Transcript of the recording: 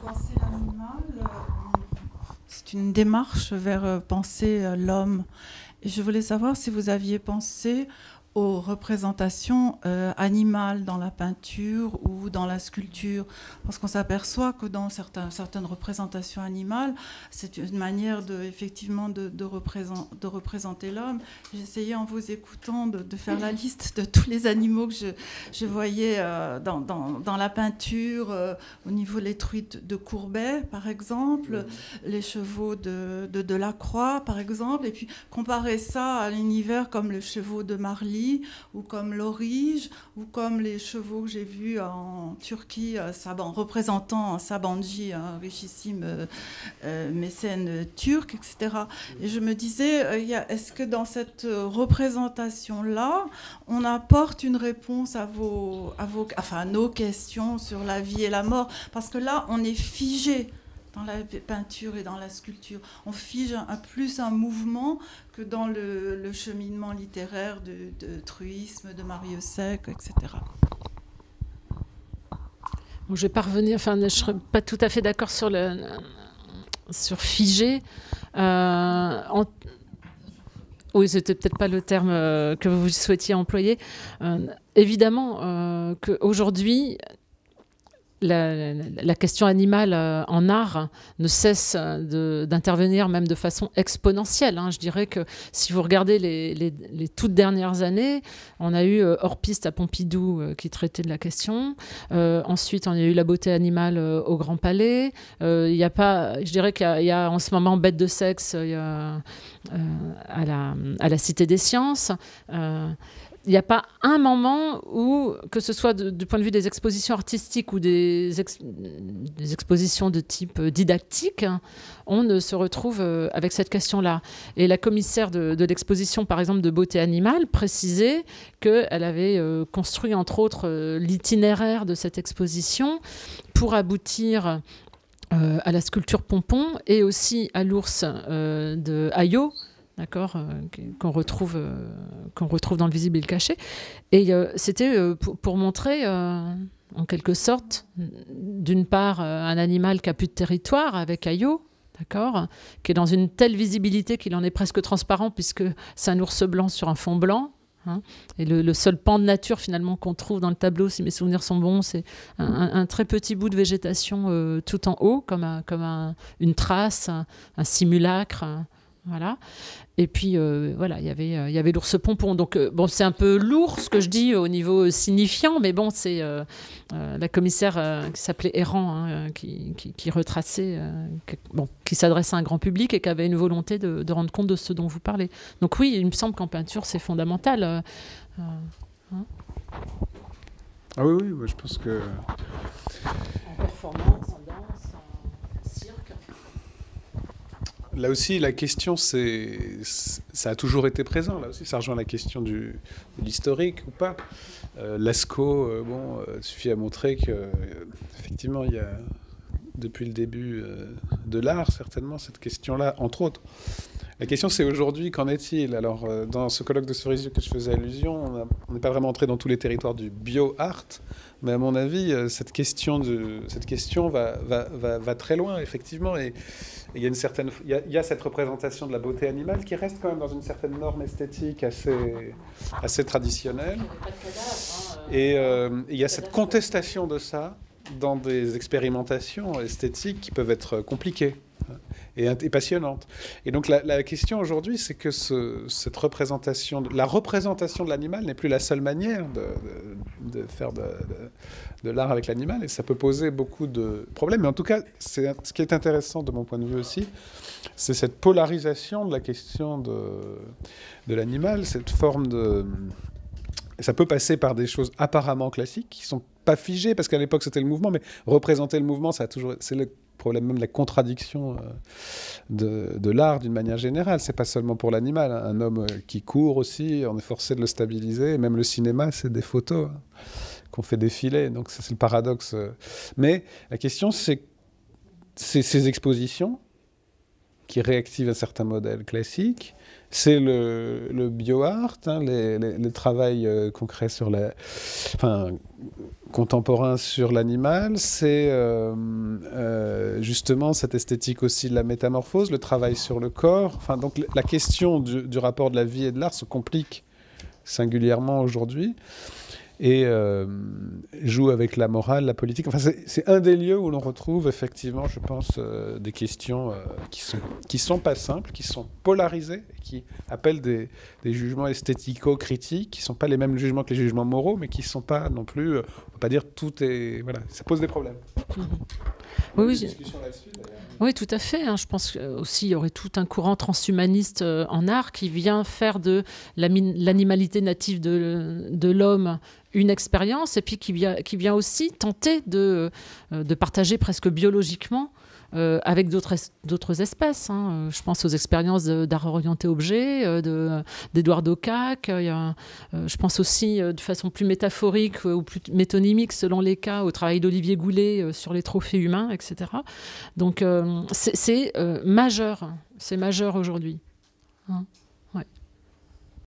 penser l'animal, c'est une démarche vers penser l'homme. Et je voulais savoir si vous aviez pensé aux représentations animales dans la peinture ou dans la sculpture. Parce qu'on s'aperçoit que dans certaines représentations animales, c'est une manière effectivement de représenter l'homme. J'ai essayé en vous écoutant de faire la liste de tous les animaux que je voyais dans la peinture, au niveau des truites de Courbet, par exemple, les chevaux de Delacroix, par exemple, et puis comparer ça à l'univers comme les chevaux de Marly, ou comme l'Orige, ou comme les chevaux que j'ai vus en Turquie, représentant un Sabancı, un richissime mécène turc, etc. Et je me disais, est-ce que dans cette représentation-là, on apporte une réponse à nos questions sur la vie et la mort? Parce que là, on est figé dans la peinture et dans la sculpture. On fige plus un mouvement que dans le cheminement littéraire de truisme, de Marius-Sec, etc. Bon, je vais pas revenir, je ne serais pas tout à fait d'accord sur figer. Oui, c'était peut-être pas le terme que vous souhaitiez employer. Évidemment qu'aujourd'hui, la question animale en art ne cesse d'intervenir même de façon exponentielle. Je dirais que si vous regardez les toutes dernières années, on a eu Hors-Piste à Pompidou qui traitait de la question. Ensuite, on a eu La beauté animale au Grand Palais. Je dirais qu'il y a en ce moment Bête de sexe à la Cité des Sciences. Il n'y a pas un moment où, que ce soit du point de vue des expositions artistiques ou des expositions de type didactique, on ne se retrouve avec cette question-là. Et la commissaire de l'exposition, par exemple, de beauté animale, précisait qu'elle avait construit, entre autres, l'itinéraire de cette exposition pour aboutir à la sculpture Pompon et aussi à l'ours de Ayot, d'accord, qu'on retrouve dans Le visible et le caché. Et c'était pour montrer, en quelque sorte, d'une part, un animal qui n'a plus de territoire, avec Ayot, d'accord, qui est dans une telle visibilité qu'il en est presque transparent, puisque c'est un ours blanc sur un fond blanc. Et le seul pan de nature, finalement, qu'on trouve dans le tableau, si mes souvenirs sont bons, c'est un très petit bout de végétation tout en haut, comme une trace, un simulacre. Voilà. Et puis, voilà, il y avait l'ours Pompon. Donc, c'est un peu lourd ce que je dis au niveau signifiant, mais bon, c'est la commissaire qui s'appelait Errand, qui retraçait, qui s'adressait à un grand public et qui avait une volonté de rendre compte de ce dont vous parlez. Donc oui, il me semble qu'en peinture, c'est fondamental. Ah oui, je pense que... En performance, en danse, en cirque... Là aussi, la question, ça a toujours été présent. Là aussi, ça rejoint la question de l'historique ou pas. Lascaux, suffit à montrer qu'effectivement, il y a, depuis le début de l'art, certainement, cette question-là, entre autres. La question, c'est aujourd'hui, qu'en est-il? Alors, dans ce colloque de Cerisio que je faisais allusion, on n'est pas vraiment entré dans tous les territoires du bio-art, mais à mon avis, cette question va très loin, effectivement. Et il y a cette représentation de la beauté animale qui reste quand même dans une certaine norme esthétique assez traditionnelle. Et il y a cette contestation de ça dans des expérimentations esthétiques qui peuvent être compliquées et passionnantes. Et donc la question aujourd'hui, c'est que la représentation de l'animal n'est plus la seule manière de faire de l'art avec l'animal, et ça peut poser beaucoup de problèmes. Mais en tout cas, ce qui est intéressant de mon point de vue aussi, c'est cette polarisation de la question de l'animal, cette forme de... Ça peut passer par des choses apparemment classiques, qui ne sont pas figées, parce qu'à l'époque c'était le mouvement, mais représenter le mouvement, c'est le problème même de la contradiction de l'art d'une manière générale. C'est pas seulement pour l'animal. Un homme qui court aussi, on est forcé de le stabiliser. Même le cinéma, c'est des photos qu'on fait défiler. Donc ça, c'est le paradoxe. Mais la question, c'est ces expositions qui réactivent un certain modèle classique. C'est le bio-art, les travaux concrets sur contemporains sur l'animal. C'est justement cette esthétique aussi de la métamorphose, le travail sur le corps. Enfin, donc la question du rapport de la vie et de l'art se complique singulièrement aujourd'hui et joue avec la morale, la politique. Enfin, c'est un des lieux où l'on retrouve effectivement, je pense, des questions qui sont pas simples, qui sont polarisées, qui appellent des jugements esthético-critiques, qui sont pas les mêmes jugements que les jugements moraux, mais qui sont pas non plus, on peut pas dire tout est... Voilà, ça pose des problèmes. Oui, oui, tout à fait. Je pense aussi il y aurait tout un courant transhumaniste en art qui vient faire de l'animalité native de l'homme une expérience et puis qui vient aussi tenter de partager presque biologiquement avec d'autres espèces. Je pense aux expériences d'art orienté objet, d'Eduardo Kac. Je pense aussi de façon plus métaphorique ou plus métonymique selon les cas au travail d'Olivier Goulet sur les trophées humains, etc. Donc c'est majeur. C'est majeur aujourd'hui.